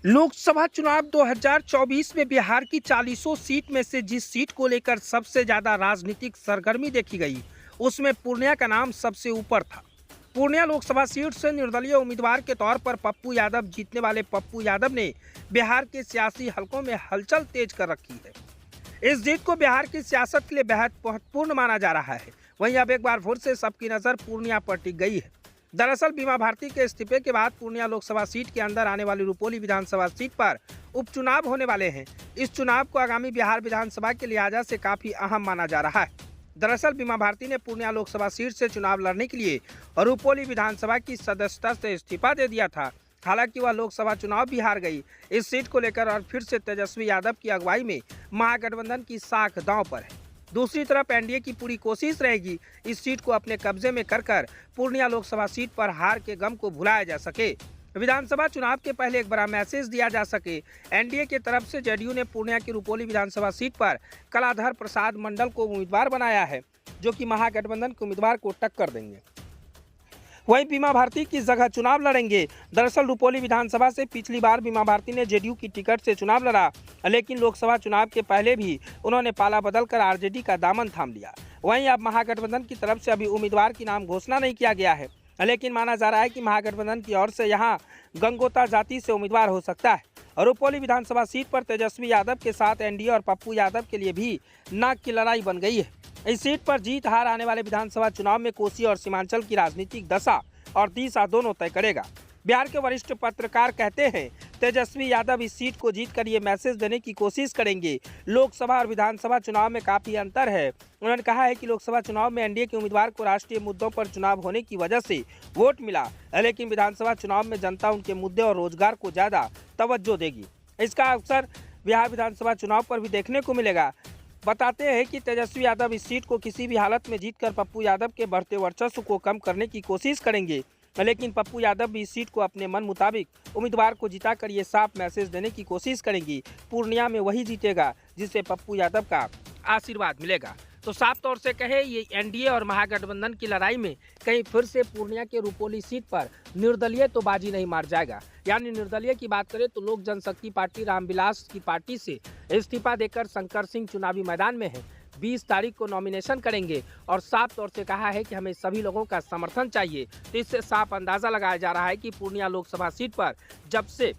लोकसभा चुनाव 2024 में बिहार की 40 सीट में से जिस सीट को लेकर सबसे ज्यादा राजनीतिक सरगर्मी देखी गई, उसमें पूर्णिया का नाम सबसे ऊपर था। पूर्णिया लोकसभा सीट से निर्दलीय उम्मीदवार के तौर पर पप्पू यादव जीतने वाले पप्पू यादव ने बिहार के सियासी हलकों में हलचल तेज कर रखी है। इस जीत को बिहार की सियासत के लिए बेहद महत्वपूर्ण माना जा रहा है। वहीं अब एक बार फिर से सबकी नजर पूर्णिया पर टिक गई है। दरअसल बीमा भारती के इस्तीफे के बाद पूर्णिया लोकसभा सीट के अंदर आने वाली रुपौली विधानसभा सीट पर उपचुनाव होने वाले हैं। इस चुनाव को आगामी बिहार विधानसभा के लिहाजा से काफी अहम माना जा रहा है। दरअसल बीमा भारती ने पूर्णिया लोकसभा सीट से चुनाव लड़ने के लिए रुपौली विधानसभा की सदस्यता से इस्तीफा दे दिया था। हालांकि वह लोकसभा चुनाव भी हार गई। इस सीट को लेकर और फिर से तेजस्वी यादव की अगुवाई में महागठबंधन की साख दांव पर है। दूसरी तरफ एनडीए की पूरी कोशिश रहेगी इस सीट को अपने कब्जे में कर पूर्णिया लोकसभा सीट पर हार के गम को भुलाया जा सके। विधानसभा चुनाव के पहले एक बड़ा मैसेज दिया जा सके। एनडीए की तरफ से जेडीयू ने पूर्णिया की रुपौली विधानसभा सीट पर कलाधर प्रसाद मंडल को उम्मीदवार बनाया है, जो कि महागठबंधन के उम्मीदवार को टक्कर देंगे। वहीं बीमा भारती की जगह चुनाव लड़ेंगे। दरअसल रुपौली विधानसभा से पिछली बार बीमा भारती ने जेडीयू की टिकट से चुनाव लड़ा, लेकिन लोकसभा चुनाव के पहले भी उन्होंने पाला बदलकर आरजेडी का दामन थाम लिया। वहीं अब महागठबंधन की तरफ से अभी उम्मीदवार की नाम घोषणा नहीं किया गया है, लेकिन माना जा रहा है कि महागठबंधन की ओर से यहाँ गंगोता जाति से उम्मीदवार हो सकता है। रुपौली विधानसभा सीट पर तेजस्वी यादव के साथ एनडीए और पप्पू यादव के लिए भी नाक की लड़ाई बन गई है। इस सीट पर जीत हार आने वाले विधानसभा चुनाव में कोसी और सीमांचल की राजनीतिक दशा और दिशा दोनों तय करेगा। बिहार के वरिष्ठ पत्रकार कहते हैं, तेजस्वी यादव इस सीट को जीतकर ये मैसेज देने की कोशिश करेंगे। लोकसभा और विधानसभा चुनाव में काफी अंतर है। उन्होंने कहा है कि लोकसभा चुनाव में एनडीए के उम्मीदवार को राष्ट्रीय मुद्दों पर चुनाव होने की वजह से वोट मिला, लेकिन विधानसभा चुनाव में जनता उनके मुद्दे और रोजगार को ज्यादा तवज्जो देगी। इसका अवसर बिहार विधानसभा चुनाव पर भी देखने को मिलेगा। बताते हैं कि तेजस्वी यादव इस सीट को किसी भी हालत में जीतकर पप्पू यादव के बढ़ते वर्चस्व को कम करने की कोशिश करेंगे, लेकिन पप्पू यादव भी इस सीट को अपने मन मुताबिक उम्मीदवार को जिताकर ये साफ मैसेज देने की कोशिश करेंगी। पूर्णिया में वही जीतेगा जिसे पप्पू यादव का आशीर्वाद मिलेगा। तो साफ तौर से कहे, ये एनडीए और महागठबंधन की लड़ाई में कहीं फिर से पूर्णिया के रुपौली सीट पर निर्दलीय तो बाजी नहीं मार जाएगा। यानी निर्दलीय की बात करें तो लोक जनशक्ति पार्टी रामविलास की पार्टी से इस्तीफा देकर शंकर सिंह चुनावी मैदान में है। 20 तारीख को नॉमिनेशन करेंगे और साफ तौर से कहा है कि हमें सभी लोगों का समर्थन चाहिए। तो इससे साफ अंदाजा लगाया जा रहा है कि पूर्णिया लोकसभा सीट पर जब से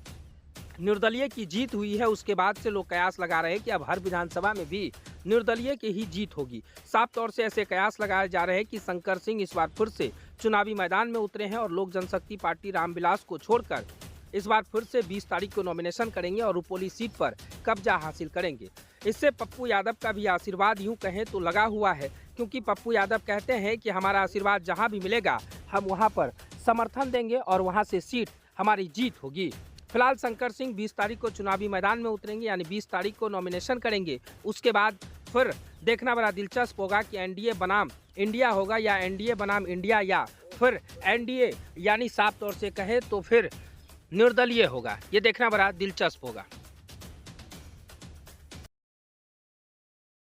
निर्दलीय की जीत हुई है, उसके बाद से लोग कयास लगा रहे हैं कि अब हर विधानसभा में भी निर्दलीय की ही जीत होगी। साफ तौर से ऐसे कयास लगाए जा रहे हैं कि शंकर सिंह इस बार फिर से चुनावी मैदान में उतरे हैं और लोक जनशक्ति पार्टी रामविलास को छोड़कर इस बार फिर से 20 तारीख को नॉमिनेशन करेंगे और रुपौली सीट पर कब्जा हासिल करेंगे। इससे पप्पू यादव का भी आशीर्वाद यूं कहें तो लगा हुआ है, क्योंकि पप्पू यादव कहते हैं कि हमारा आशीर्वाद जहां भी मिलेगा हम वहां पर समर्थन देंगे और वहां से सीट हमारी जीत होगी। फिलहाल शंकर सिंह 20 तारीख को चुनावी मैदान में उतरेंगे, यानी 20 तारीख को नॉमिनेशन करेंगे। उसके बाद फिर देखना बड़ा दिलचस्प होगा कि एनडीए बनाम इंडिया होगा या एनडीए बनाम इंडिया या फिर एनडीए यानी साफ तौर से कहे तो फिर निर्दलीय होगा। ये देखना बड़ा दिलचस्प होगा।